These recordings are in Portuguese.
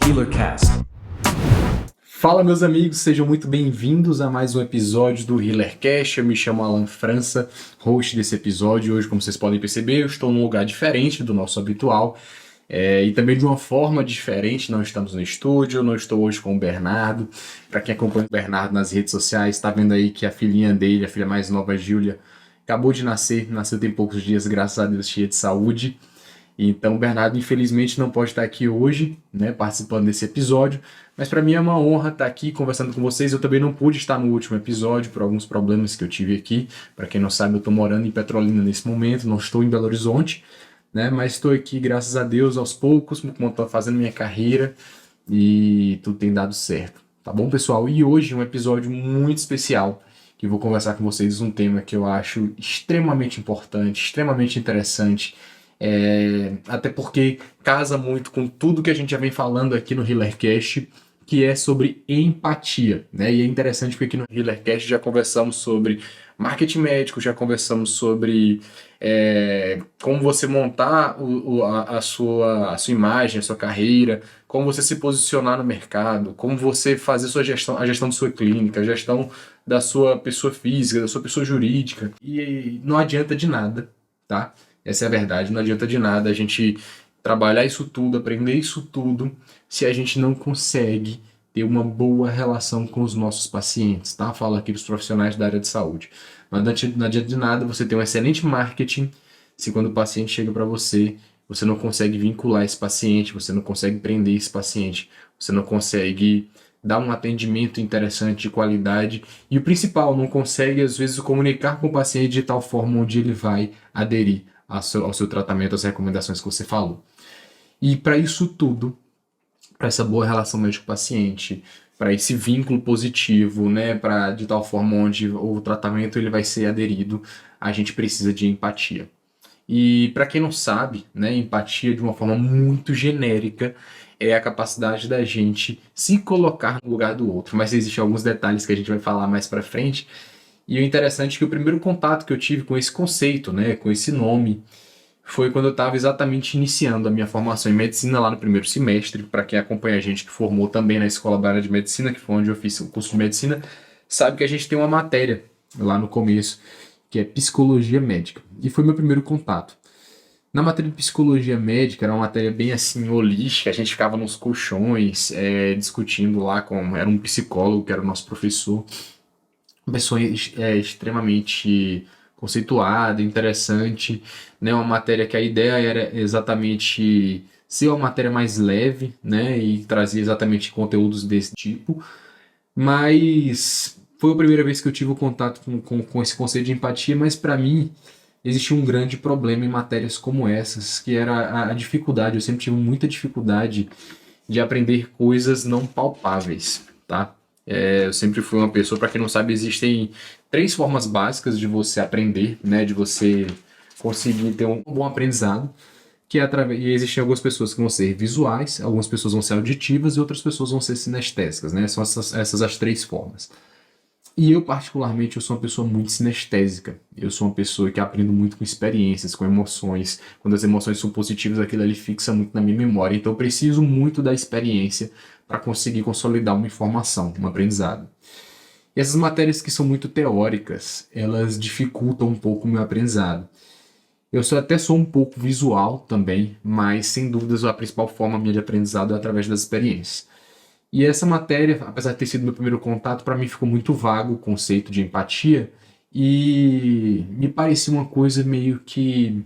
HealerCast. Fala, meus amigos, sejam muito bem-vindos a mais um episódio do HealerCast. Eu me chamo Alan França, host desse episódio. Hoje, como vocês podem perceber, eu estou num lugar diferente do nosso habitual e também de uma forma diferente. Não estamos no estúdio, não estou hoje com o Bernardo. Para quem acompanha o Bernardo nas redes sociais, está vendo aí que a filhinha dele, a filha mais nova, a Júlia, acabou de nasceu tem poucos dias, graças a Deus, cheia de saúde. Então o Bernardo infelizmente não pode estar aqui hoje, né, participando desse episódio, mas para mim é uma honra estar aqui conversando com vocês. Eu também não pude estar no último episódio por alguns problemas que eu tive aqui. Para quem não sabe, eu estou morando em Petrolina nesse momento, não estou em Belo Horizonte, né, mas estou aqui graças a Deus aos poucos, como estou fazendo minha carreira e tudo tem dado certo. Tá bom, pessoal? E hoje um episódio muito especial que eu vou conversar com vocês um tema que eu acho extremamente importante, extremamente interessante. Até porque casa muito com tudo que a gente já vem falando aqui no HealerCast, que é sobre empatia, né? E é interessante porque aqui no HealerCast já conversamos sobre marketing médico, já conversamos sobre como você montar a sua imagem, a sua carreira, como você se posicionar no mercado, como você fazer sua gestão, a gestão da sua clínica, a gestão da sua pessoa física, da sua pessoa jurídica. E não adianta de nada, tá? Essa é a verdade, não adianta de nada a gente trabalhar isso tudo, aprender isso tudo, se a gente não consegue ter uma boa relação com os nossos pacientes, tá? Falo aqui dos profissionais da área de saúde. Mas não adianta de nada você ter um excelente marketing se quando o paciente chega para você, você não consegue vincular esse paciente, você não consegue prender esse paciente, você não consegue dar um atendimento interessante, de qualidade, e o principal, não consegue às vezes comunicar com o paciente de tal forma onde ele vai aderir ao seu tratamento, às recomendações que você falou. E para isso tudo, para essa boa relação médico-paciente, para esse vínculo positivo, né, para de tal forma onde o tratamento ele vai ser aderido, a gente precisa de empatia. E para quem não sabe, né, empatia de uma forma muito genérica é a capacidade da gente se colocar no lugar do outro, mas existem alguns detalhes que a gente vai falar mais para frente. E o interessante é que o primeiro contato que eu tive com esse conceito, né, com esse nome, foi quando eu estava exatamente iniciando a minha formação em medicina lá no primeiro semestre. Para quem acompanha a gente que formou também na Escola Baiana de Medicina, que foi onde eu fiz o curso de medicina, sabe que a gente tem uma matéria lá no começo, que é psicologia médica. E foi meu primeiro contato. Na matéria de psicologia médica, era uma matéria bem assim, holística, a gente ficava nos colchões, discutindo lá com... Era um psicólogo que era o nosso professor, uma pessoa extremamente conceituada, interessante, né? Uma matéria que a ideia era exatamente ser uma matéria mais leve, né? E trazer exatamente conteúdos desse tipo, mas foi a primeira vez que eu tive o contato com esse conceito de empatia, mas para mim existia um grande problema em matérias como essas, que era a dificuldade. Eu sempre tive muita dificuldade de aprender coisas não palpáveis, tá? Eu sempre fui uma pessoa, para quem não sabe, existem 3 formas básicas de você aprender, né? De você conseguir ter um bom aprendizado, que é através, e existem algumas pessoas que vão ser visuais, algumas pessoas vão ser auditivas e outras pessoas vão ser sinestésicas, né? São essas as 3 formas. E eu, particularmente, eu sou uma pessoa muito sinestésica. Eu sou uma pessoa que aprendo muito com experiências, com emoções. Quando as emoções são positivas, aquilo ali fixa muito na minha memória. Então eu preciso muito da experiência para conseguir consolidar uma informação, um aprendizado. E essas matérias que são muito teóricas, elas dificultam um pouco o meu aprendizado. Até sou um pouco visual também, mas sem dúvidas a principal forma minha de aprendizado é através das experiências. E essa matéria, apesar de ter sido meu primeiro contato, para mim ficou muito vago o conceito de empatia e me parecia uma coisa meio que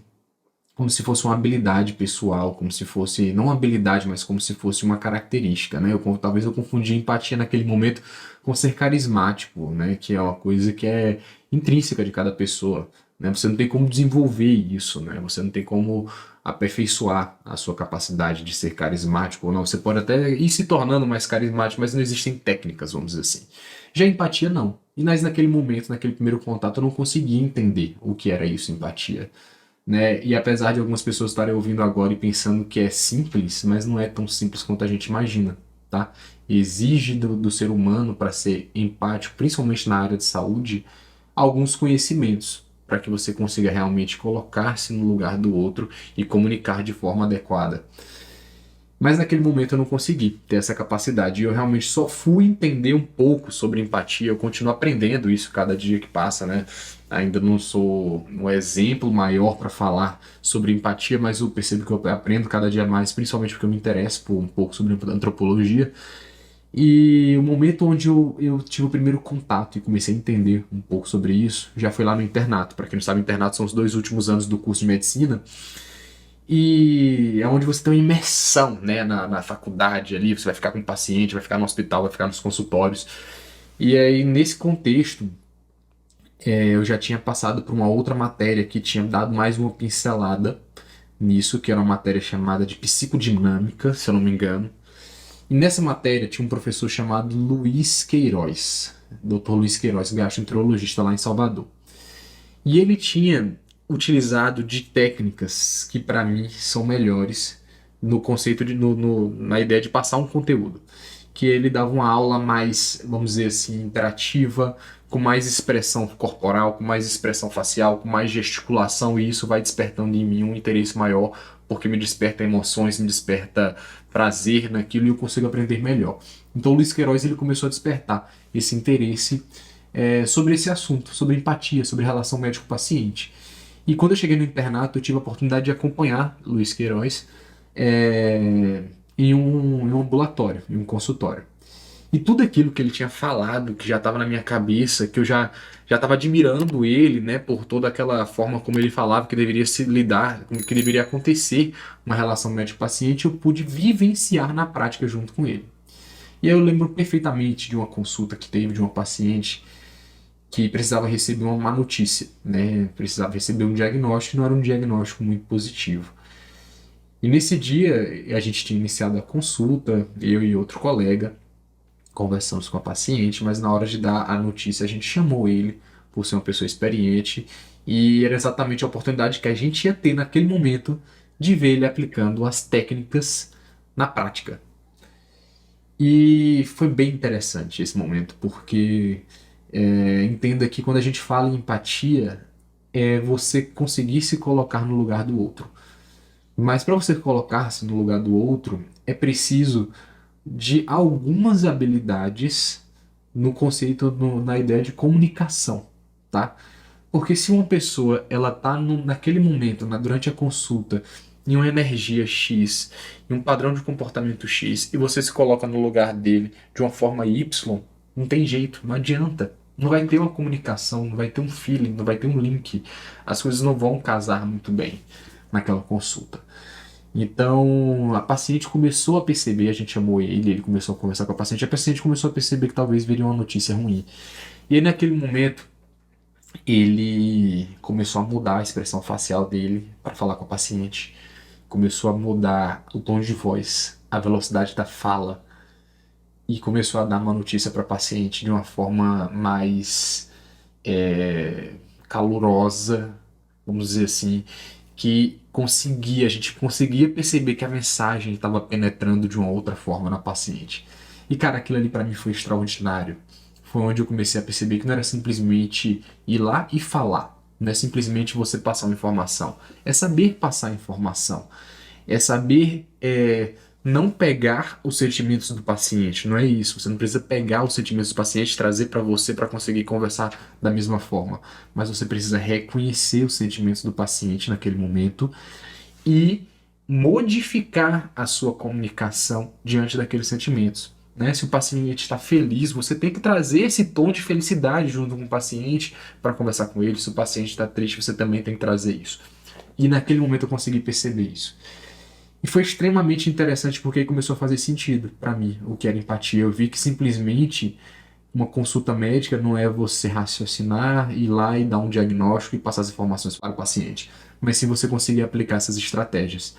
como se fosse uma habilidade pessoal, como se fosse, não uma habilidade, mas como se fosse uma característica, né? Talvez eu confundia empatia naquele momento com ser carismático, né? Que é uma coisa que é intrínseca de cada pessoa, né? Você não tem como desenvolver isso, né? Você não tem como aperfeiçoar a sua capacidade de ser carismático ou não. Você pode até ir se tornando mais carismático, mas não existem técnicas, vamos dizer assim. Já empatia, não. E naquele momento, naquele primeiro contato, eu não conseguia entender o que era isso, empatia. Né? E apesar de algumas pessoas estarem ouvindo agora e pensando que é simples, mas não é tão simples quanto a gente imagina, tá? Exige do ser humano, para ser empático, principalmente na área de saúde, alguns conhecimentos para que você consiga realmente colocar-se no lugar do outro e comunicar de forma adequada. Mas naquele momento eu não consegui ter essa capacidade. E eu realmente só fui entender um pouco sobre empatia. Eu continuo aprendendo isso cada dia que passa, né? Ainda não sou um exemplo maior para falar sobre empatia, mas eu percebo que eu aprendo cada dia mais, principalmente porque eu me interesso por um pouco sobre antropologia. E o momento onde eu tive o primeiro contato e comecei a entender um pouco sobre isso já foi lá no internato. Para quem não sabe, o internato são os 2 últimos anos do curso de medicina. E é onde você tem uma imersão, né, na faculdade ali, você vai ficar com o paciente, vai ficar no hospital, vai ficar nos consultórios. E aí, nesse contexto, eu já tinha passado por uma outra matéria que tinha dado mais uma pincelada nisso, que era uma matéria chamada de psicodinâmica, se eu não me engano. E nessa matéria tinha um professor chamado Luiz Queiroz, Dr. Luiz Queiroz, gastroenterologista lá em Salvador. E ele tinha utilizado de técnicas que para mim são melhores no conceito de na ideia de passar um conteúdo, que ele dava uma aula mais, vamos dizer assim, interativa, com mais expressão corporal, com mais expressão facial, com mais gesticulação, e isso vai despertando em mim um interesse maior, porque me desperta emoções, me desperta prazer naquilo e eu consigo aprender melhor. Então o Luiz Queiroz ele começou a despertar esse interesse sobre esse assunto, sobre empatia, sobre relação médico-paciente. E quando eu cheguei no internato, eu tive a oportunidade de acompanhar Luiz Queiroz em um ambulatório, em um consultório. E tudo aquilo que ele tinha falado, que já estava na minha cabeça, que eu já estava admirando ele, né, por toda aquela forma como ele falava que deveria se lidar, que deveria acontecer uma relação médico-paciente, eu pude vivenciar na prática junto com ele. E aí eu lembro perfeitamente de uma consulta que teve de uma paciente que precisava receber uma má notícia, né? Precisava receber um diagnóstico, e não era um diagnóstico muito positivo. E nesse dia a gente tinha iniciado a consulta, eu e outro colega, conversamos com a paciente, mas na hora de dar a notícia a gente chamou ele por ser uma pessoa experiente e era exatamente a oportunidade que a gente ia ter naquele momento de ver ele aplicando as técnicas na prática. E foi bem interessante esse momento, porque entenda que quando a gente fala em empatia, é você conseguir se colocar no lugar do outro. Mas para você colocar-se no lugar do outro, é preciso de algumas habilidades no conceito, na ideia de comunicação, tá? Porque se uma pessoa ela tá naquele momento, durante a consulta, em uma energia X, em um padrão de comportamento X, e você se coloca no lugar dele de uma forma Y, não tem jeito, não adianta. Não vai ter uma comunicação, não vai ter um feeling, não vai ter um link. As coisas não vão casar muito bem naquela consulta. Então, a paciente começou a perceber, a gente chamou ele começou a conversar com a paciente começou a perceber que talvez viria uma notícia ruim. E aí, naquele momento, ele começou a mudar a expressão facial dele para falar com a paciente, começou a mudar o tom de voz, a velocidade da fala, e começou a dar uma notícia para a paciente de uma forma mais calorosa, vamos dizer assim, que a gente conseguia perceber que a mensagem estava penetrando de uma outra forma na paciente. E cara, aquilo ali para mim foi extraordinário. Foi onde eu comecei a perceber que não era simplesmente ir lá e falar, não é simplesmente você passar uma informação, é saber passar a informação, é saber não pegar os sentimentos do paciente, não é isso. Você não precisa pegar os sentimentos do paciente e trazer para você para conseguir conversar da mesma forma, mas você precisa reconhecer os sentimentos do paciente naquele momento e modificar a sua comunicação diante daqueles sentimentos. Né? Se o paciente está feliz, você tem que trazer esse tom de felicidade junto com o paciente para conversar com ele. Se o paciente está triste, você também tem que trazer isso. E naquele momento eu consegui perceber isso. E foi extremamente interessante porque começou a fazer sentido para mim o que era empatia. Eu vi que simplesmente uma consulta médica não é você raciocinar, ir lá e dar um diagnóstico e passar as informações para o paciente, mas sim você conseguir aplicar essas estratégias.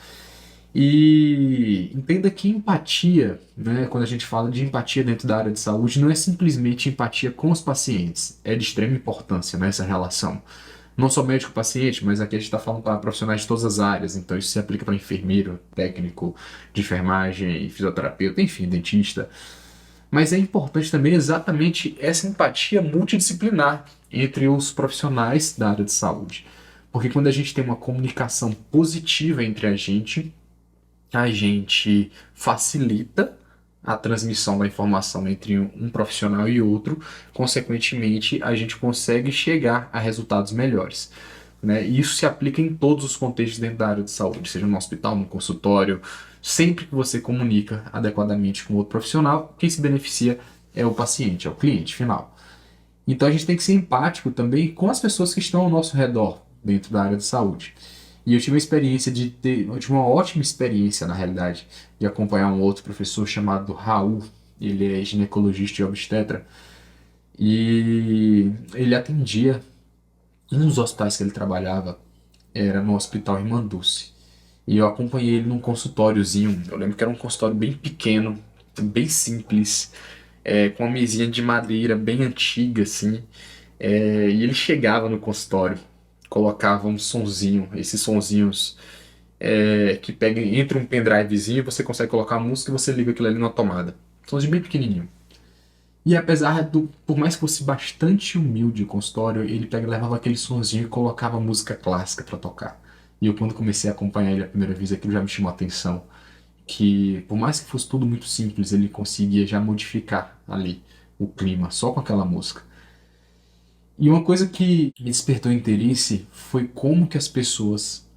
E entenda que empatia, né, quando a gente fala de empatia dentro da área de saúde, não é simplesmente empatia com os pacientes, é de extrema importância nessa relação. Não só médico-paciente, mas aqui a gente está falando para profissionais de todas as áreas, então isso se aplica para enfermeiro, técnico de enfermagem, fisioterapeuta, enfim, dentista. Mas é importante também exatamente essa empatia multidisciplinar entre os profissionais da área de saúde. Porque quando a gente tem uma comunicação positiva entre a gente, a gente facilita a transmissão da informação entre um profissional e outro, consequentemente, a gente consegue chegar a resultados melhores. Né? E isso se aplica em todos os contextos dentro da área de saúde, seja no hospital, no consultório. Sempre que você comunica adequadamente com outro profissional, quem se beneficia é o paciente, é o cliente final. Então a gente tem que ser empático também com as pessoas que estão ao nosso redor dentro da área de saúde. E eu tive eu tive uma ótima experiência, na realidade, de acompanhar um outro professor chamado Raul. Ele é ginecologista e obstetra. E ele atendia, um dos hospitais que ele trabalhava era no Hospital Irmã Dulce. E eu acompanhei ele num consultóriozinho. Eu lembro que era um consultório bem pequeno, bem simples, com uma mesinha de madeira bem antiga, assim. E ele chegava no consultório, colocava um sonzinho, esses sonzinhos que pega entre um pendrivezinho, você consegue colocar a música e você liga aquilo ali na tomada. Sonzinho bem pequenininho. E apesar por mais que fosse bastante humilde o consultório, ele levava aquele sonzinho e colocava música clássica para tocar. E eu quando comecei a acompanhar ele a primeira vez, aquilo já me chamou a atenção, que por mais que fosse tudo muito simples, ele conseguia já modificar ali o clima só com aquela música. E uma coisa que me despertou interesse foi como que as pessoas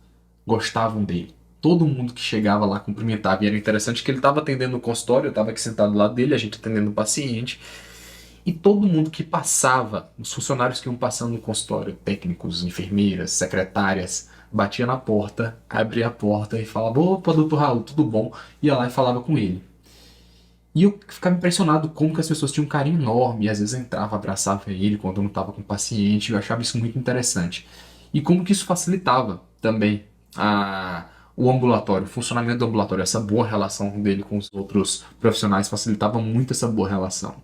gostavam dele. Todo mundo que chegava lá cumprimentava. E era interessante que ele estava atendendo no consultório, eu estava aqui sentado do lado dele, a gente atendendo o paciente. E todo mundo que passava, os funcionários que iam passando no consultório, técnicos, enfermeiras, secretárias, batia na porta, abria a porta e falava: Opa, doutor Raul, tudo bom? Ia lá e falava com ele. E eu ficava impressionado como que as pessoas tinham um carinho enorme, e às vezes entrava, abraçava ele quando eu não estava com o paciente, eu achava isso muito interessante. E como que isso facilitava também o ambulatório, o funcionamento do ambulatório, essa boa relação dele com os outros profissionais facilitava muito essa boa relação.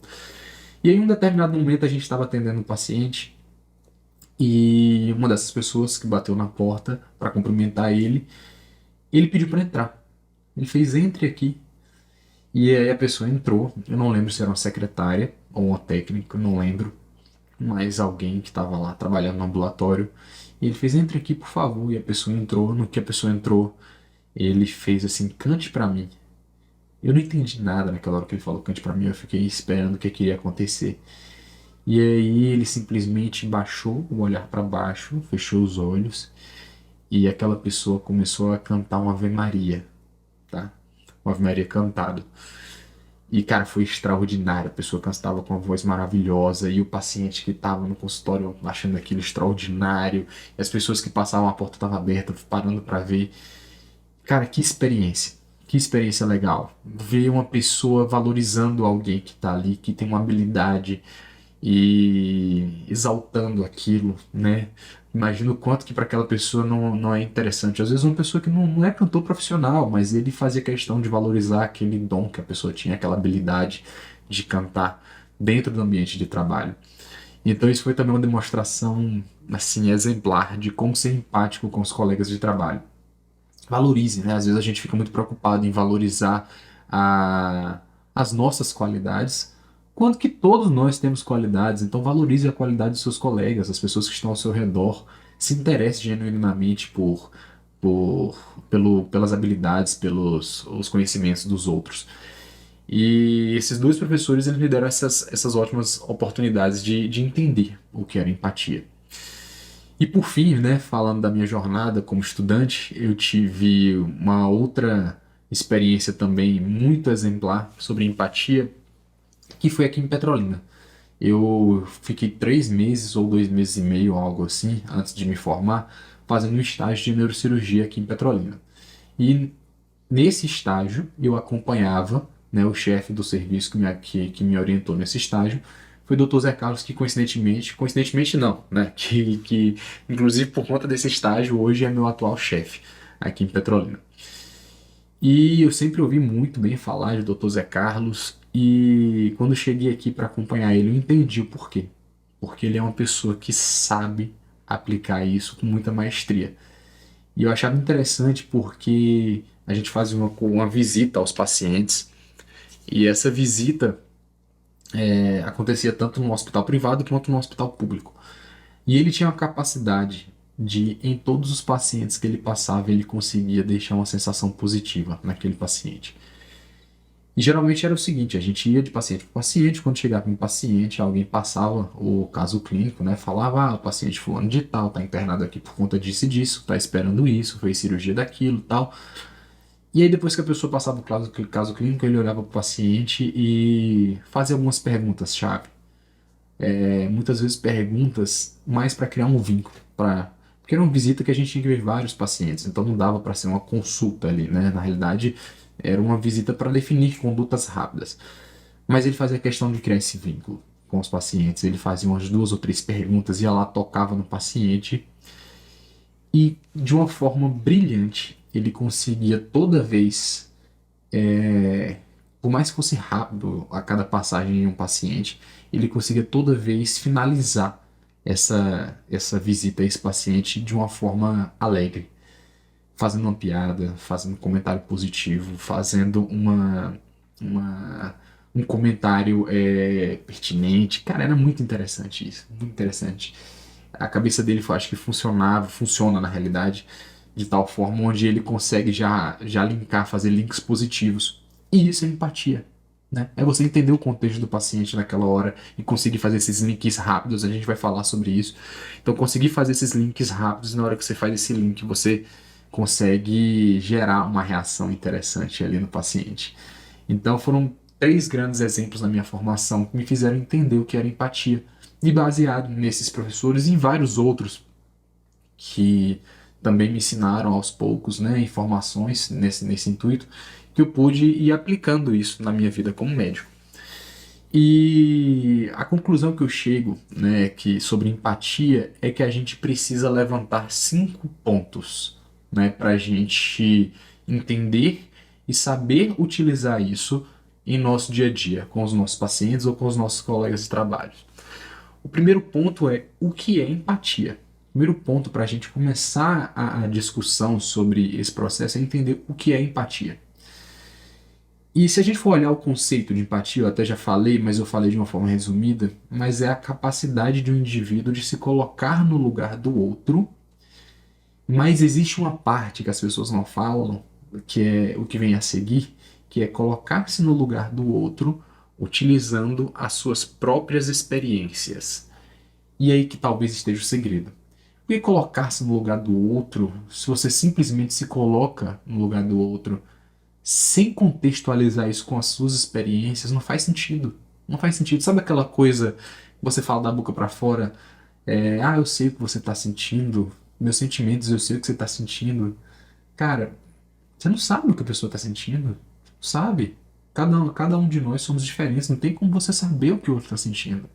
E aí, em um determinado momento, a gente estava atendendo um paciente e uma dessas pessoas que bateu na porta para cumprimentar ele pediu para entrar. Ele fez: entre aqui. E aí a pessoa entrou, eu não lembro se era uma secretária ou uma técnica, não lembro, mas alguém que estava lá trabalhando no ambulatório. E ele fez: entre aqui, por favor. E a pessoa entrou. No que a pessoa entrou, ele fez assim: cante pra mim. Eu não entendi nada naquela hora que ele falou cante pra mim, eu fiquei esperando o que iria acontecer. E aí ele simplesmente baixou o olhar para baixo, fechou os olhos e aquela pessoa começou a cantar uma Ave Maria, tá? Uma Ave Maria cantado. E, cara, foi extraordinário. A pessoa cantava com uma voz maravilhosa e o paciente que estava no consultório achando aquilo extraordinário. E as pessoas que passavam, a porta estava aberta, parando para ver. Cara, que experiência. Que experiência legal. Ver uma pessoa valorizando alguém que está ali, que tem uma habilidade e exaltando aquilo, né? Imagino o quanto que para aquela pessoa não é interessante. Às vezes uma pessoa que não é cantor profissional, mas ele fazia questão de valorizar aquele dom que a pessoa tinha, aquela habilidade de cantar dentro do ambiente de trabalho. Então isso foi também uma demonstração assim exemplar de como ser empático com os colegas de trabalho. Valorize, né? Às vezes a gente fica muito preocupado em valorizar as nossas qualidades, quando que todos nós temos qualidades, então valorize a qualidade dos seus colegas, as pessoas que estão ao seu redor, se interesse genuinamente por, pelas habilidades, pelos os conhecimentos dos outros. E esses dois professores eles me deram essas ótimas oportunidades de entender o que era empatia. E por fim, né, falando da minha jornada como estudante, eu tive uma outra experiência também muito exemplar sobre empatia, que foi aqui em Petrolina. Eu fiquei 3 meses ou 2 meses e meio, algo assim, antes de me formar, fazendo um estágio de neurocirurgia aqui em Petrolina. E nesse estágio eu acompanhava, né, o chefe do serviço que me orientou nesse estágio, foi o Dr. Zé Carlos, que coincidentemente não, né, que inclusive por conta desse estágio hoje é meu atual chefe aqui em Petrolina. E eu sempre ouvi muito bem falar de Dr. Zé Carlos e quando cheguei aqui para acompanhar ele, eu entendi o porquê. Porque ele é uma pessoa que sabe aplicar isso com muita maestria. E eu achava interessante porque a gente fazia uma visita aos pacientes e essa visita acontecia tanto no hospital privado quanto no hospital público. E ele tinha uma capacidade de em todos os pacientes que ele passava, ele conseguia deixar uma sensação positiva naquele paciente. E geralmente era o seguinte, a gente ia de paciente para paciente, quando chegava um paciente, alguém passava o caso clínico, né? Falava, o paciente fulano de tal, tá internado aqui por conta disso e disso, tá esperando isso, fez cirurgia daquilo, tal. E aí depois que a pessoa passava o caso clínico, ele olhava para o paciente e fazia algumas perguntas-chave. Muitas vezes perguntas mais para criar um vínculo, porque era uma visita que a gente tinha que ver vários pacientes, então não dava para ser uma consulta ali, né? Na realidade, era uma visita para definir condutas rápidas. Mas ele fazia questão de criar esse vínculo com os pacientes. Ele fazia umas 2 ou 3 perguntas, ia lá, tocava no paciente e, de uma forma brilhante, ele conseguia toda vez, por mais que fosse rápido a cada passagem em um paciente, ele conseguia toda vez finalizar essa visita a esse paciente de uma forma alegre, fazendo uma piada, fazendo um comentário positivo, fazendo um comentário pertinente. Cara, era muito interessante isso, muito interessante. A cabeça dele, eu acho que funciona na realidade, de tal forma onde ele consegue já linkar, fazer links positivos. E isso é empatia, né? É você entender o contexto do paciente naquela hora e conseguir fazer esses links rápidos. A gente vai falar sobre isso. Então, conseguir fazer esses links rápidos, na hora que você faz esse link, você consegue gerar uma reação interessante ali no paciente. Então, foram 3 grandes exemplos na minha formação que me fizeram entender o que era empatia. E baseado nesses professores e em vários outros que também me ensinaram aos poucos, né, informações nesse intuito, que eu pude ir aplicando isso na minha vida como médico. E a conclusão que eu chego, né, sobre empatia é que a gente precisa levantar 5 pontos, né, para a gente entender e saber utilizar isso em nosso dia a dia, com os nossos pacientes ou com os nossos colegas de trabalho. O primeiro ponto é o que é empatia. O primeiro ponto para a gente começar a discussão sobre esse processo é entender o que é empatia. E se a gente for olhar o conceito de empatia, eu até já falei, mas eu falei de uma forma resumida, mas é a capacidade de um indivíduo de se colocar no lugar do outro, mas existe uma parte que as pessoas não falam, que é o que vem a seguir, que é colocar-se no lugar do outro, utilizando as suas próprias experiências. E aí que talvez esteja o segredo. Porque colocar-se no lugar do outro, se você simplesmente se coloca no lugar do outro, sem contextualizar isso com as suas experiências, não faz sentido. Não faz sentido. Sabe aquela coisa que você fala da boca pra fora? Eu sei o que você tá sentindo. Meus sentimentos, eu sei o que você tá sentindo. Cara, você não sabe o que a pessoa tá sentindo. Sabe? Cada um de nós somos diferentes. Não tem como você saber o que o outro tá sentindo.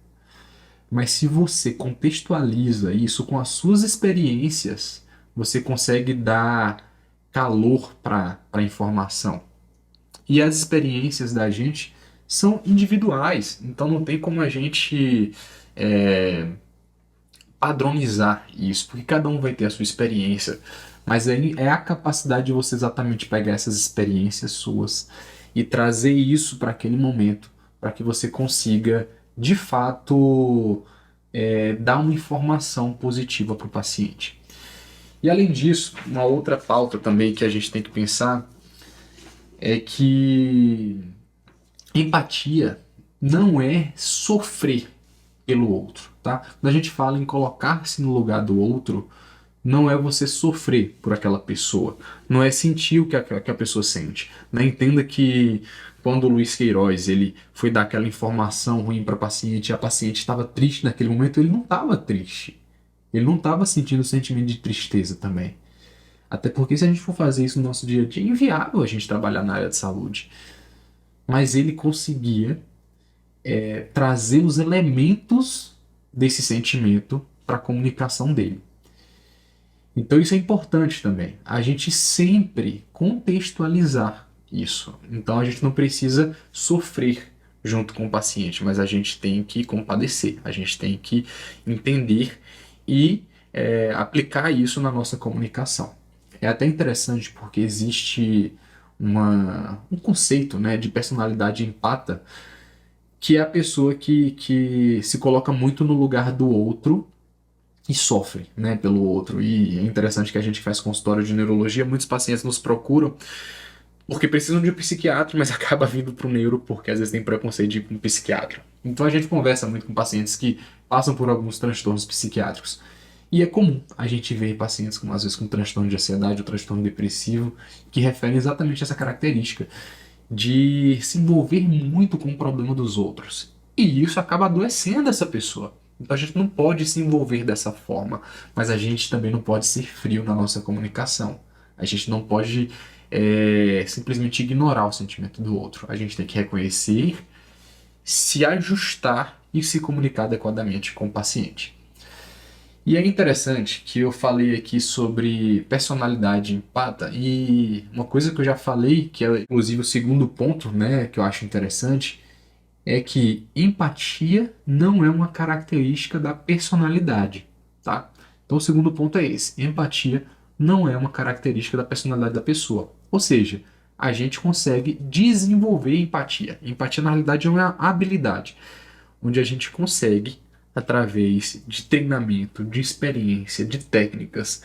Mas se você contextualiza isso com as suas experiências, você consegue dar calor para a informação. E as experiências da gente são individuais, então não tem como a gente padronizar isso, porque cada um vai ter a sua experiência. Mas aí é a capacidade de você exatamente pegar essas experiências suas e trazer isso para aquele momento, para que você consiga, de fato, dar uma informação positiva para o paciente. E além disso, uma outra pauta também que a gente tem que pensar é que empatia não é sofrer pelo outro, tá? Quando a gente fala em colocar-se no lugar do outro, não é você sofrer por aquela pessoa, não é sentir o que a pessoa sente. Né? Entenda que quando o Luiz Queiroz ele foi dar aquela informação ruim para a paciente e a paciente estava triste naquele momento, ele não estava triste. Ele não estava sentindo o sentimento de tristeza também. Até porque se a gente for fazer isso no nosso dia a dia, é inviável a gente trabalhar na área de saúde. Mas ele conseguia trazer os elementos desse sentimento para a comunicação dele. Então isso é importante também, a gente sempre contextualizar isso. Então a gente não precisa sofrer junto com o paciente, mas a gente tem que compadecer, a gente tem que entender e aplicar isso na nossa comunicação. É até interessante porque existe um conceito, né, de personalidade empata, que é a pessoa que se coloca muito no lugar do outro e sofre, né, pelo outro. E é interessante que a gente faz consultório de neurologia, muitos pacientes nos procuram porque precisam de um psiquiatra, mas acaba vindo para o neuro porque às vezes tem preconceito de ir para um psiquiatra. Então a gente conversa muito com pacientes que passam por alguns transtornos psiquiátricos. E é comum a gente ver pacientes com, às vezes, com transtorno de ansiedade ou transtorno depressivo que referem exatamente essa característica de se envolver muito com o problema dos outros. E isso acaba adoecendo essa pessoa. Então a gente não pode se envolver dessa forma, mas a gente também não pode ser frio na nossa comunicação. A gente não pode simplesmente ignorar o sentimento do outro. A gente tem que reconhecer, se ajustar e se comunicar adequadamente com o paciente. E é interessante que eu falei aqui sobre personalidade empata e uma coisa que eu já falei, que é inclusive o segundo ponto, né, que eu acho interessante, é que empatia não é uma característica da personalidade, tá? Então o segundo ponto é esse, empatia não é uma característica da personalidade da pessoa. Ou seja, a gente consegue desenvolver empatia. Empatia na realidade é uma habilidade, onde a gente consegue através de treinamento, de experiência, de técnicas,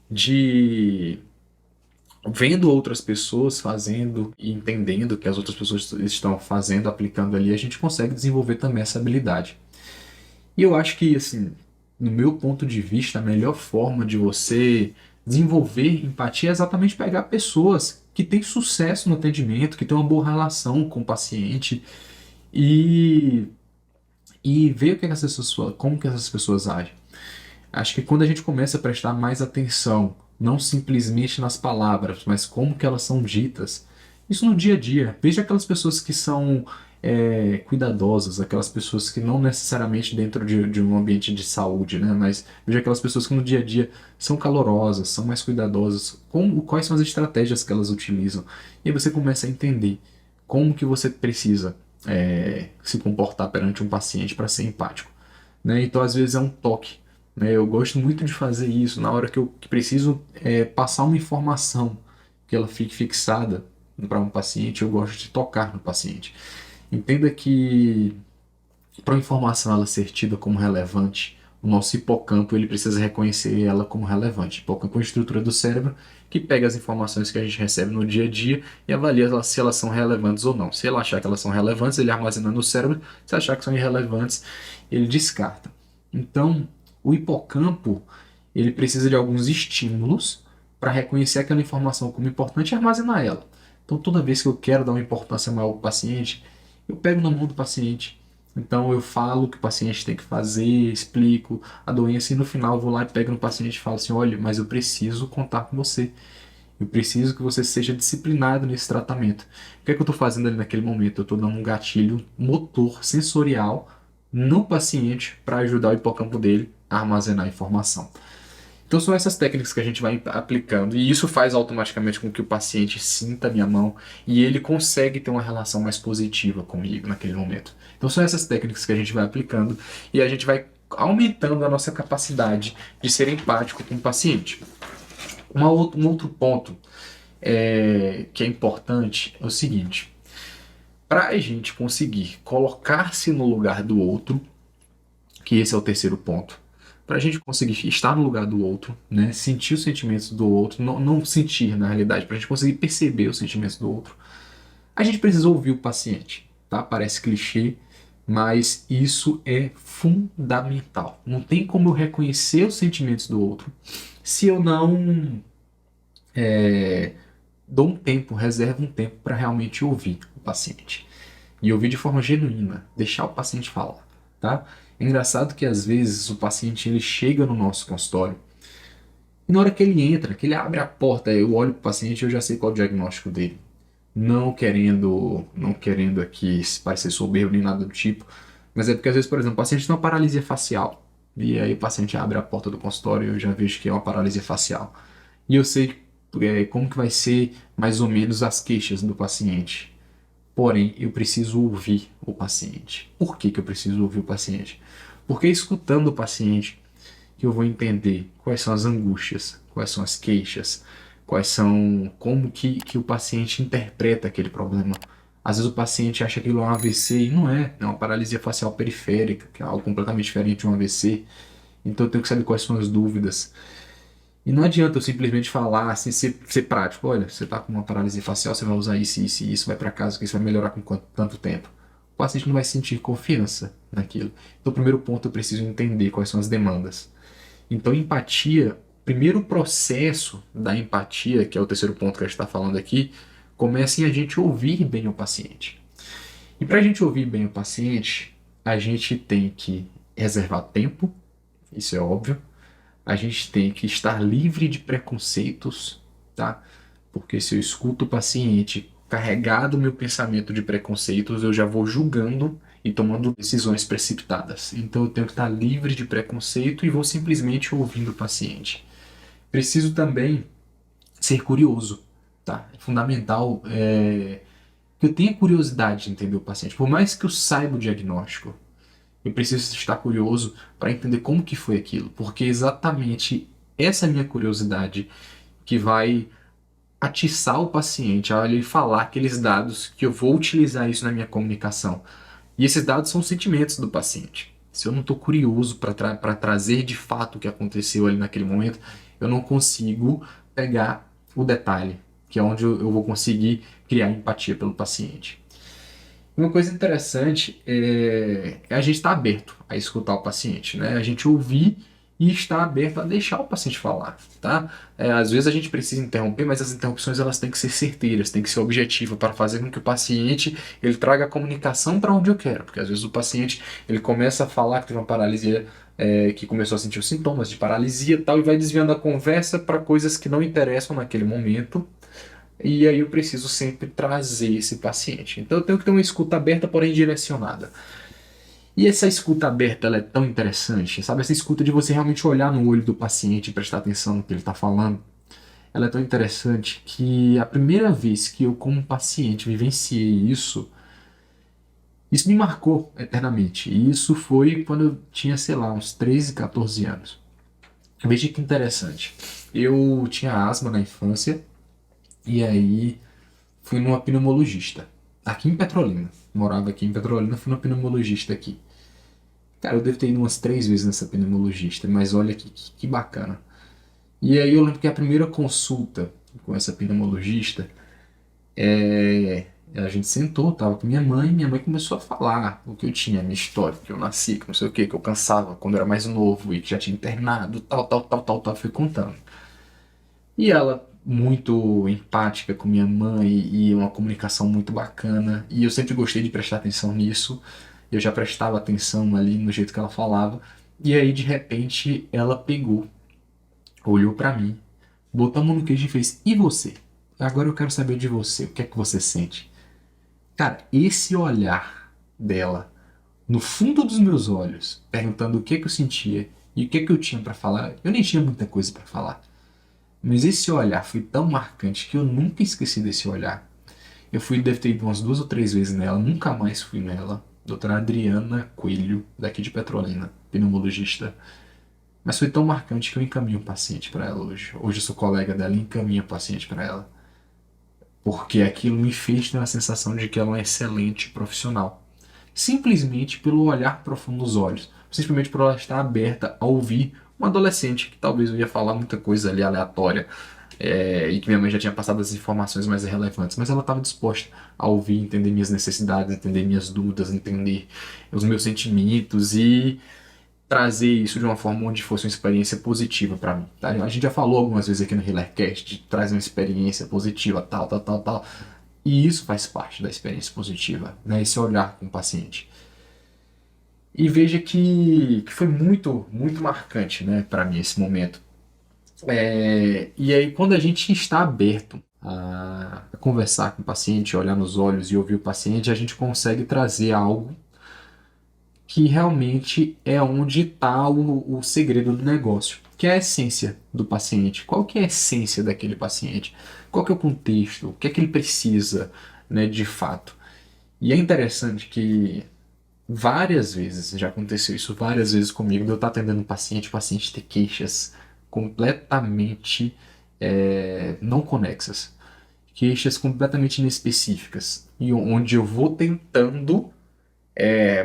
de vendo outras pessoas fazendo e entendendo o que as outras pessoas estão fazendo, aplicando ali, a gente consegue desenvolver também essa habilidade. E eu acho que, assim, no meu ponto de vista, a melhor forma de você desenvolver empatia é exatamente pegar pessoas que têm sucesso no atendimento, que têm uma boa relação com o paciente e, e ver o que essas pessoas, como que essas pessoas agem. Acho que quando a gente começa a prestar mais atenção, não simplesmente nas palavras, mas como que elas são ditas, isso no dia a dia. Veja aquelas pessoas que são cuidadosas, aquelas pessoas que não necessariamente dentro de um ambiente de saúde, né? Mas veja aquelas pessoas que no dia a dia são calorosas, são mais cuidadosas, quais são as estratégias que elas utilizam. E aí você começa a entender como que você precisa se comportar perante um paciente para ser empático, né? Então, às vezes é um toque, né? Eu gosto muito de fazer isso na hora que eu preciso passar uma informação que ela fique fixada para um paciente. Eu gosto de tocar no paciente. Entenda que para a informação ela ser tida como relevante, o nosso hipocampo ele precisa reconhecer ela como relevante. Hipocampo é uma estrutura do cérebro que pega as informações que a gente recebe no dia a dia e avalia se elas são relevantes ou não. Se ele achar que elas são relevantes, ele armazena no cérebro. Se achar que são irrelevantes, ele descarta. Então, o hipocampo ele precisa de alguns estímulos para reconhecer aquela informação como importante e armazenar ela. Então, toda vez que eu quero dar uma importância maior ao paciente, eu pego na mão do paciente. Então eu falo o que o paciente tem que fazer, explico a doença e no final eu vou lá e pego no paciente e falo assim, olha, mas eu preciso contar com você. Eu preciso que você seja disciplinado nesse tratamento. O que é que eu estou fazendo ali naquele momento? Eu estou dando um gatilho motor sensorial no paciente para ajudar o hipocampo dele a armazenar a informação. Então são essas técnicas que a gente vai aplicando e isso faz automaticamente com que o paciente sinta a minha mão e ele consegue ter uma relação mais positiva comigo naquele momento. Então são essas técnicas que a gente vai aplicando e a gente vai aumentando a nossa capacidade de ser empático com o paciente. Um outro ponto que é importante é o seguinte: para a gente conseguir colocar-se no lugar do outro, que esse é o terceiro ponto, para a gente conseguir estar no lugar do outro, né, sentir os sentimentos do outro, não sentir na realidade, para a gente conseguir perceber os sentimentos do outro, a gente precisa ouvir o paciente, tá? Parece clichê, mas isso é fundamental. Não tem como eu reconhecer os sentimentos do outro se eu não dou um tempo, reservo um tempo para realmente ouvir o paciente. E ouvir de forma genuína, deixar o paciente falar, tá? É engraçado que às vezes o paciente ele chega no nosso consultório e na hora que ele entra, que ele abre a porta, eu olho para o paciente e eu já sei qual é o diagnóstico dele. Não querendo aqui parecer soberbo nem nada do tipo, mas é porque às vezes, por exemplo, o paciente tem uma paralisia facial e aí o paciente abre a porta do consultório e eu já vejo que é uma paralisia facial. E eu sei como que vai ser mais ou menos as queixas do paciente. Porém, eu preciso ouvir o paciente. Por que que eu preciso ouvir o paciente? Porque escutando o paciente que eu vou entender quais são as angústias, quais são as queixas, como que o paciente interpreta aquele problema. Às vezes o paciente acha que aquilo é um AVC e não é uma paralisia facial periférica, que é algo completamente diferente de um AVC. Então eu tenho que saber quais são as dúvidas. E não adianta eu simplesmente falar assim, ser prático. Olha, você está com uma paralisia facial, você vai usar isso, isso e isso, vai para casa, que isso vai melhorar com tanto tempo. O paciente não vai sentir confiança naquilo. Então, o primeiro ponto, eu preciso entender quais são as demandas. Então, empatia, o primeiro processo da empatia, que é o terceiro ponto que a gente está falando aqui, começa em a gente ouvir bem o paciente. E para a gente ouvir bem o paciente, a gente tem que reservar tempo, isso é óbvio. A gente tem que estar livre de preconceitos, tá? Porque se eu escuto o paciente carregado meu pensamento de preconceitos, eu já vou julgando e tomando decisões precipitadas. Então eu tenho que estar livre de preconceito e vou simplesmente ouvindo o paciente. Preciso também ser curioso, tá? É fundamental que eu tenha curiosidade de entender o paciente. Por mais que eu saiba o diagnóstico, eu preciso estar curioso para entender como que foi aquilo, porque é exatamente essa minha curiosidade que vai atiçar o paciente a ele falar aqueles dados que eu vou utilizar isso na minha comunicação. E esses dados são os sentimentos do paciente. Se eu não estou curioso para trazer de fato o que aconteceu ali naquele momento, eu não consigo pegar o detalhe, que é onde eu vou conseguir criar empatia pelo paciente. Uma coisa interessante é a gente estar aberto a escutar o paciente, né? A gente ouvir e estar aberto a deixar o paciente falar, tá? Às vezes a gente precisa interromper, mas as interrupções elas têm que ser certeiras, têm que ser objetivas para fazer com que o paciente ele traga a comunicação para onde eu quero, porque às vezes o paciente ele começa a falar que teve uma paralisia, que começou a sentir os sintomas de paralisia e tal, e vai desviando a conversa para coisas que não interessam naquele momento. E aí eu preciso sempre trazer esse paciente. Então eu tenho que ter uma escuta aberta, porém direcionada. E essa escuta aberta ela é tão interessante, sabe? Essa escuta de você realmente olhar no olho do paciente e prestar atenção no que ele está falando. Ela é tão interessante que a primeira vez que eu, como paciente, vivenciei isso me marcou eternamente. E isso foi quando eu tinha, sei lá, uns 13, 14 anos. Veja que interessante. Eu tinha asma na infância e aí fui numa pneumologista, aqui em Petrolina. Morava aqui em Petrolina, fui numa pneumologista aqui. Cara, eu devo ter ido umas 3 vezes nessa pneumologista, mas olha que bacana. E aí eu lembro que a primeira consulta com essa pneumologista, a gente sentou, tava com minha mãe começou a falar o que eu tinha, a minha história, que eu nasci, que não sei o que eu cansava quando eu era mais novo e que já tinha internado, tal, foi contando. E ela, muito empática com minha mãe e uma comunicação muito bacana. E eu sempre gostei de prestar atenção nisso. Eu já prestava atenção ali no jeito que ela falava. E aí, de repente, ela pegou, olhou pra mim, botou a mão no queijo e fez: "E você? Agora eu quero saber de você. O que é que você sente?" Cara, esse olhar dela no fundo dos meus olhos, perguntando o que é que eu sentia e o que é que eu tinha pra falar, eu nem tinha muita coisa pra falar. Mas esse olhar foi tão marcante que eu nunca esqueci desse olhar. Eu fui, deve ter ido umas 2 ou 3 vezes nela, nunca mais fui nela. Doutora Adriana Coelho, daqui de Petrolina, pneumologista. Mas foi tão marcante que eu encaminho o paciente para ela hoje. Hoje eu sou colega dela e encaminho o paciente para ela. Porque aquilo me fez ter a sensação de que ela é uma excelente profissional. Simplesmente pelo olhar profundo nos olhos. Simplesmente por ela estar aberta a ouvir um adolescente que talvez eu ia falar muita coisa ali aleatória, e que minha mãe já tinha passado as informações mais relevantes, mas ela estava disposta a ouvir, entender minhas necessidades, entender minhas dúvidas, entender os meus sentimentos e trazer isso de uma forma onde fosse uma experiência positiva para mim. Tá? A gente já falou algumas vezes aqui no HealerCast de trazer uma experiência positiva, tal. E isso faz parte da experiência positiva, né? Esse olhar com o paciente. E veja que foi muito, muito marcante, né, para mim esse momento. E aí, quando a gente está aberto a conversar com o paciente, olhar nos olhos e ouvir o paciente, a gente consegue trazer algo que realmente é onde está o segredo do negócio, que é a essência do paciente. Qual que é a essência daquele paciente? Qual que é o contexto? O que é que ele precisa, né, de fato? E é interessante que várias vezes, já aconteceu isso várias vezes comigo, de eu estar atendendo um paciente, o paciente ter queixas completamente não conexas, queixas completamente inespecíficas, e onde eu vou tentando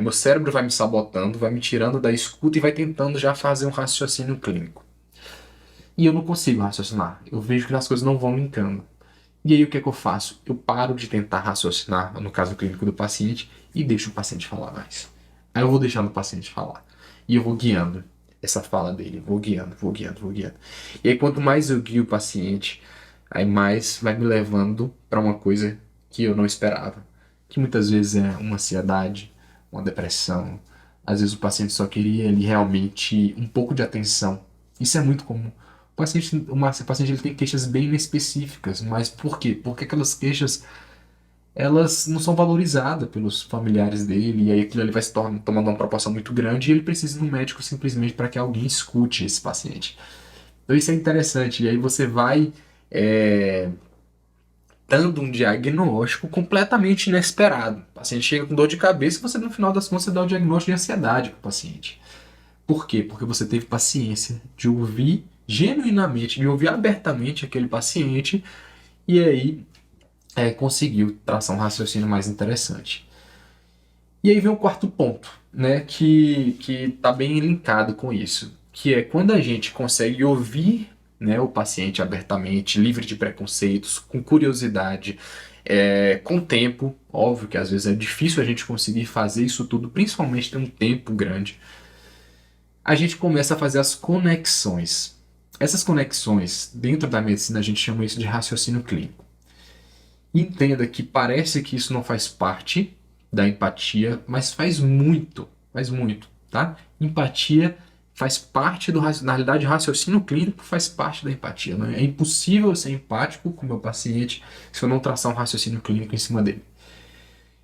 Meu cérebro vai me sabotando, vai me tirando da escuta e vai tentando já fazer um raciocínio clínico. E eu não consigo raciocinar. Eu vejo que as coisas não vão linkando. E aí o que é que eu faço? Eu paro de tentar raciocinar, no caso clínico do paciente, e deixo o paciente falar mais. Aí eu vou deixando o paciente falar. E eu vou guiando essa fala dele. Vou guiando, vou guiando, vou guiando. E aí quanto mais eu guio o paciente, aí mais vai me levando para uma coisa que eu não esperava. Que muitas vezes é uma ansiedade, uma depressão. Às vezes o paciente só queria ali realmente um pouco de atenção. Isso é muito comum. O paciente ele tem queixas bem específicas, mas por quê? Porque aquelas queixas elas não são valorizadas pelos familiares dele, e aí aquilo ali vai se tomando uma proporção muito grande e ele precisa de um médico simplesmente para que alguém escute esse paciente. Então isso é interessante, e aí você vai é, dando um diagnóstico completamente inesperado. O paciente chega com dor de cabeça e você, no final das contas, você dá o diagnóstico de ansiedade para o paciente. Por quê? Porque você teve paciência de ouvir genuinamente, de ouvir abertamente aquele paciente e aí conseguiu traçar um raciocínio mais interessante. E aí vem o quarto ponto, né, que está bem linkado com isso, que é quando a gente consegue ouvir, né, o paciente abertamente, livre de preconceitos, com curiosidade, com tempo. Óbvio que às vezes é difícil a gente conseguir fazer isso tudo, principalmente ter um tempo grande. A gente começa a fazer as conexões. Essas conexões, dentro da medicina, a gente chama isso de raciocínio clínico. Entenda que parece que isso não faz parte da empatia, mas faz muito, tá? Empatia faz parte na realidade, raciocínio clínico faz parte da empatia. Né? É impossível ser empático com o meu paciente se eu não traçar um raciocínio clínico em cima dele.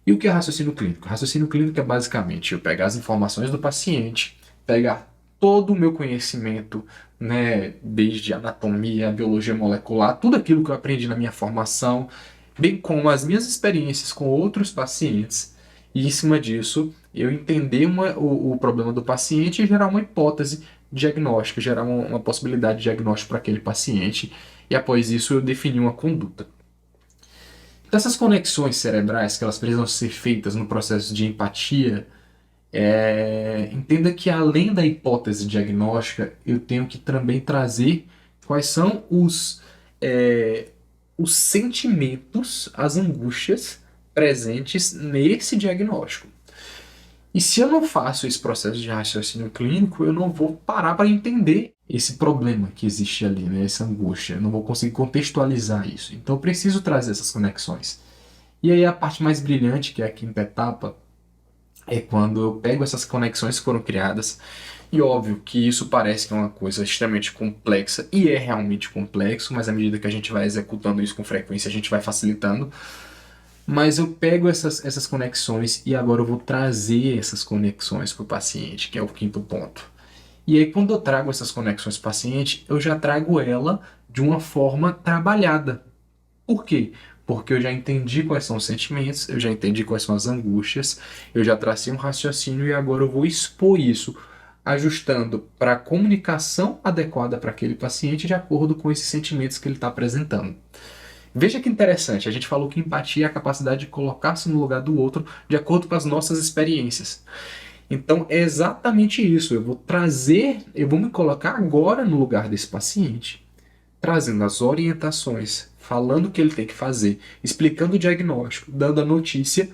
E o que é raciocínio clínico? Raciocínio clínico é basicamente eu pegar as informações do paciente, pegar todo o meu conhecimento, né, desde anatomia, biologia molecular, tudo aquilo que eu aprendi na minha formação, bem como as minhas experiências com outros pacientes, e em cima disso eu entender o problema do paciente e gerar uma hipótese diagnóstica, gerar uma possibilidade de diagnóstico para aquele paciente, e após isso eu definir uma conduta. Então, essas conexões cerebrais que elas precisam ser feitas no processo de empatia, entenda que além da hipótese diagnóstica, eu tenho que também trazer quais são os sentimentos, as angústias presentes nesse diagnóstico. E se eu não faço esse processo de raciocínio clínico, eu não vou parar para entender esse problema que existe ali, né? Essa angústia. Eu não vou conseguir contextualizar isso. Então eu preciso trazer essas conexões. E aí a parte mais brilhante, que é a quinta etapa, é quando eu pego essas conexões que foram criadas. E óbvio que isso parece que é uma coisa extremamente complexa, e é realmente complexo, mas à medida que a gente vai executando isso com frequência, a gente vai facilitando. Mas eu pego essas conexões e agora eu vou trazer essas conexões para o paciente, que é o quinto ponto. E aí, quando eu trago essas conexões para o paciente, eu já trago ela de uma forma trabalhada. Por quê? Porque eu já entendi quais são os sentimentos, eu já entendi quais são as angústias, eu já tracei um raciocínio e agora eu vou expor isso, ajustando para a comunicação adequada para aquele paciente de acordo com esses sentimentos que ele está apresentando. Veja que interessante, a gente falou que empatia é a capacidade de colocar-se no lugar do outro de acordo com as nossas experiências. Então é exatamente isso, eu vou me colocar agora no lugar desse paciente, trazendo as orientações, falando o que ele tem que fazer, explicando o diagnóstico, dando a notícia,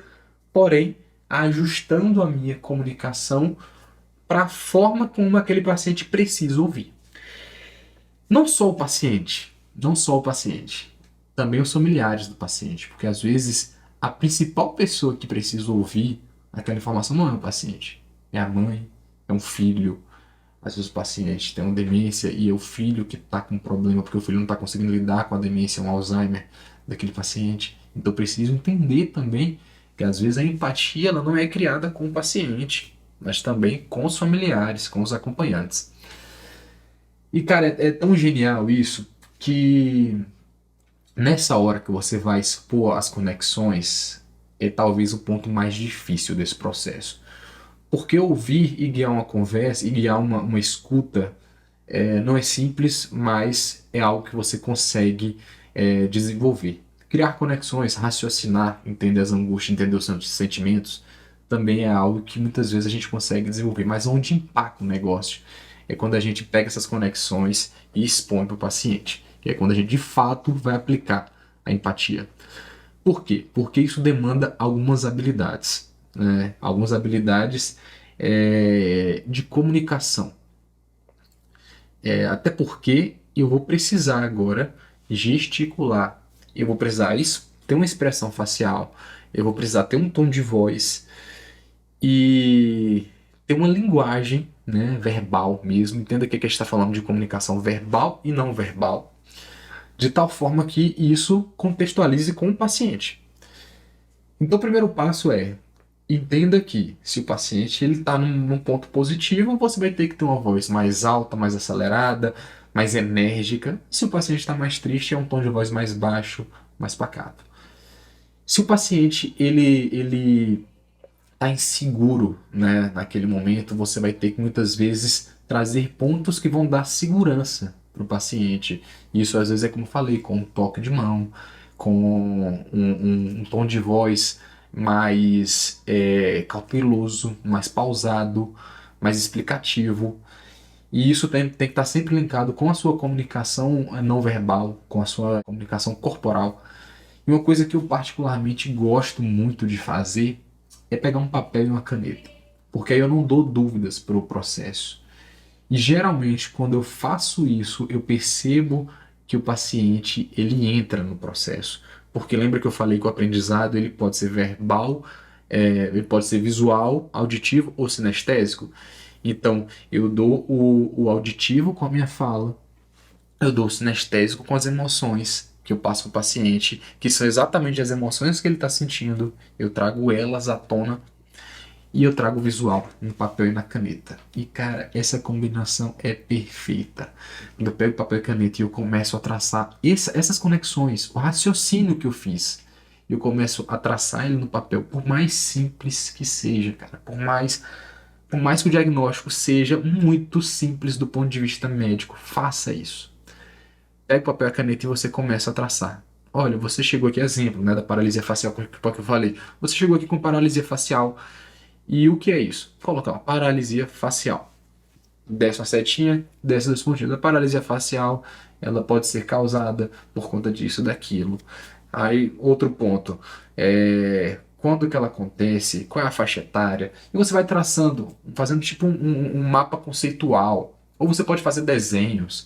porém ajustando a minha comunicação para a forma como aquele paciente precisa ouvir. Não só o paciente, também os familiares do paciente, porque às vezes a principal pessoa que precisa ouvir aquela informação não é o paciente, é a mãe, é um filho. Às vezes o paciente tem uma demência e é o filho que está com problema porque o filho não está conseguindo lidar com a demência, um Alzheimer daquele paciente. Então eu preciso entender também que às vezes a empatia ela não é criada com o paciente, mas também com os familiares, com os acompanhantes. E cara, é tão genial isso que nessa hora que você vai expor as conexões é talvez o ponto mais difícil desse processo. Porque ouvir e guiar uma conversa e guiar uma escuta não é simples, mas é algo que você consegue desenvolver. Criar conexões, raciocinar, entender as angústias, entender os seus sentimentos, também é algo que muitas vezes a gente consegue desenvolver, mas onde impacta o negócio é quando a gente pega essas conexões e expõe para o paciente, que é quando a gente de fato vai aplicar a empatia. Por quê? Porque isso demanda algumas habilidades, né? Algumas habilidades de comunicação. Até porque eu vou precisar agora gesticular, eu vou precisar ter uma expressão facial, eu vou precisar ter um tom de voz e ter uma linguagem, né, verbal mesmo. Entenda que a gente está falando de comunicação verbal e não verbal, de tal forma que isso contextualize com o paciente. Então, o primeiro passo é entenda que se o paciente está num ponto positivo, você vai ter que ter uma voz mais alta, mais acelerada, mais enérgica. Se o paciente está mais triste, é um tom de voz mais baixo, mais pacato. Se o paciente ele está inseguro, né, naquele momento, você vai ter que muitas vezes trazer pontos que vão dar segurança para o paciente. Isso às vezes é como eu falei, com um toque de mão, com um tom de voz mais cauteloso, mais pausado, mais explicativo. E isso tem que estar sempre linkado com a sua comunicação não verbal, com a sua comunicação corporal. E uma coisa que eu particularmente gosto muito de fazer é pegar um papel e uma caneta, porque aí eu não dou dúvidas para o processo. E geralmente, quando eu faço isso, eu percebo que o paciente ele entra no processo. Porque lembra que eu falei que o aprendizado ele pode ser verbal, ele pode ser visual, auditivo ou sinestésico. Então, eu dou o auditivo com a minha fala, eu dou o sinestésico com as emoções que eu passo para o paciente, que são exatamente as emoções que ele está sentindo, eu trago elas à tona e eu trago o visual no papel e na caneta. E cara, essa combinação é perfeita. Quando eu pego papel e caneta e eu começo a traçar essas conexões, o raciocínio que eu fiz, eu começo a traçar ele no papel, por mais simples que seja, cara, por mais que o diagnóstico seja muito simples do ponto de vista médico, faça isso. Pega o papel e a caneta e você começa a traçar. Olha, você chegou aqui, exemplo, né, da paralisia facial que eu falei. Você chegou aqui com paralisia facial. E o que é isso? Colocar uma paralisia facial. Desce uma setinha, desce dois pontinhos. A paralisia facial, ela pode ser causada por conta disso, daquilo. Aí, outro ponto. Quando que ela acontece? Qual é a faixa etária? E você vai traçando, fazendo tipo um mapa conceitual. Ou você pode fazer desenhos.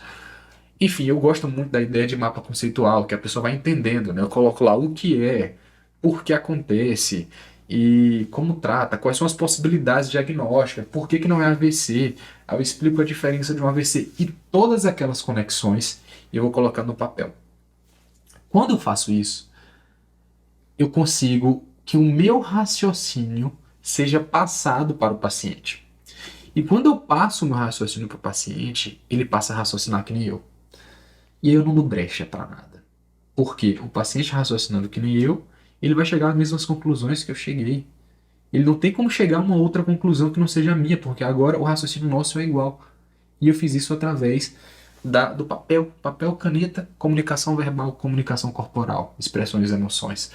Enfim, eu gosto muito da ideia de mapa conceitual, que a pessoa vai entendendo, né? Eu coloco lá o que é, por que acontece e como trata, quais são as possibilidades diagnósticas, por que não é AVC, aí eu explico a diferença de um AVC e todas aquelas conexões eu vou colocar no papel. Quando eu faço isso, eu consigo que o meu raciocínio seja passado para o paciente. E quando eu passo o meu raciocínio para o paciente, ele passa a raciocinar que nem eu. E aí eu não dou brecha para nada. Porque o paciente raciocinando que nem eu, ele vai chegar às mesmas conclusões que eu cheguei. Ele não tem como chegar a uma outra conclusão que não seja a minha, porque agora o raciocínio nosso é igual. E eu fiz isso através do papel. Papel, caneta, comunicação verbal, comunicação corporal, expressões e emoções.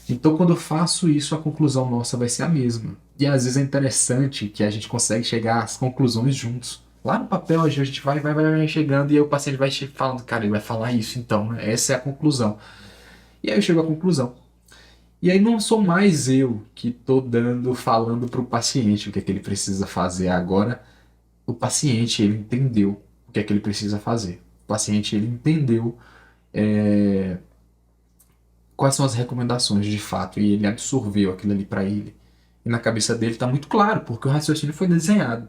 Então, quando eu faço isso, a conclusão nossa vai ser a mesma. E às vezes é interessante que a gente consegue chegar às conclusões juntos. Lá no papel, a gente vai chegando e aí o paciente vai falando, cara, ele vai falar isso então, né? Essa é a conclusão. E aí eu chego à conclusão. E aí não sou mais eu que estou falando para o paciente o que é que ele precisa fazer. Agora, o paciente, ele entendeu o que é que ele precisa fazer. O paciente, ele entendeu quais são as recomendações de fato e ele absorveu aquilo ali para ele. E na cabeça dele está muito claro, porque o raciocínio foi desenhado.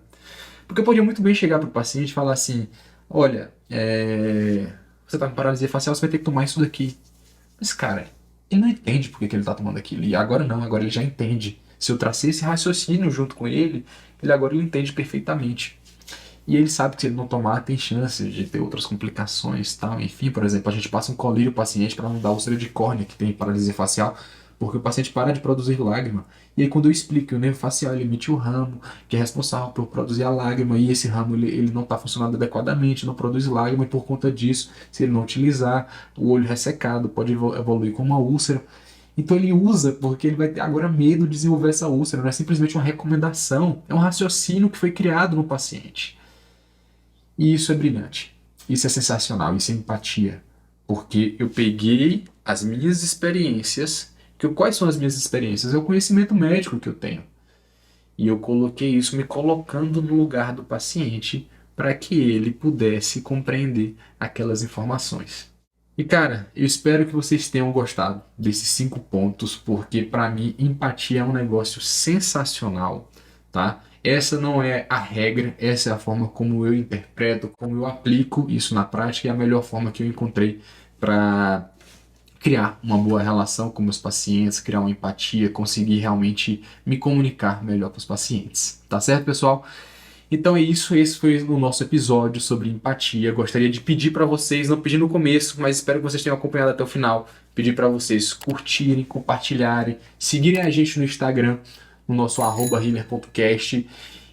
Porque eu podia muito bem chegar para o paciente e falar assim, olha, você está com paralisia facial, você vai ter que tomar isso daqui. Mas, cara, ele não entende por que ele está tomando aquilo. E agora não, agora ele já entende. Se eu tracei esse raciocínio junto com ele, ele entende perfeitamente. E ele sabe que se ele não tomar, tem chance de ter outras complicações, tal. Enfim, por exemplo, a gente passa um colírio ao paciente para não dar úlcera de córnea, que tem paralisia facial, porque o paciente para de produzir lágrima. E aí quando eu explico que o nervo facial ele emite o ramo, que é responsável por produzir a lágrima, e esse ramo ele não está funcionando adequadamente, não produz lágrima, e por conta disso, se ele não utilizar, o olho ressecado pode evoluir com uma úlcera. Então ele usa porque ele vai ter agora medo de desenvolver essa úlcera, não é simplesmente uma recomendação, é um raciocínio que foi criado no paciente. E isso é brilhante, isso é sensacional, isso é empatia, porque eu peguei as minhas experiências, quais são as minhas experiências? É o conhecimento médico que eu tenho. E eu coloquei isso me colocando no lugar do paciente para que ele pudesse compreender aquelas informações. E cara, eu espero que vocês tenham gostado desses 5 pontos, porque para mim empatia é um negócio sensacional, tá? Essa não é a regra, essa é a forma como eu interpreto, como eu aplico isso na prática e a melhor forma que eu encontrei para criar uma boa relação com meus pacientes, criar uma empatia, conseguir realmente me comunicar melhor com os pacientes. Tá certo, pessoal? Então é isso, esse foi o nosso episódio sobre empatia. Gostaria de pedir para vocês, não pedi no começo, mas espero que vocês tenham acompanhado até o final, pedir para vocês curtirem, compartilharem, seguirem a gente no Instagram, no nosso @healer.cast.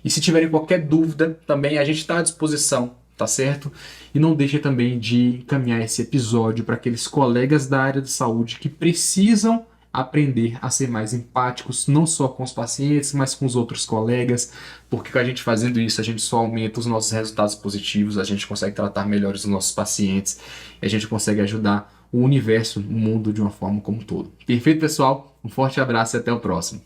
E se tiverem qualquer dúvida, também a gente está à disposição, tá certo? E não deixe também de encaminhar esse episódio para aqueles colegas da área de saúde que precisam aprender a ser mais empáticos, não só com os pacientes, mas com os outros colegas, porque com a gente fazendo isso, a gente só aumenta os nossos resultados positivos, a gente consegue tratar melhor os nossos pacientes, e a gente consegue ajudar o universo, o mundo de uma forma como um todo. Perfeito, pessoal? Um forte abraço e até o próximo.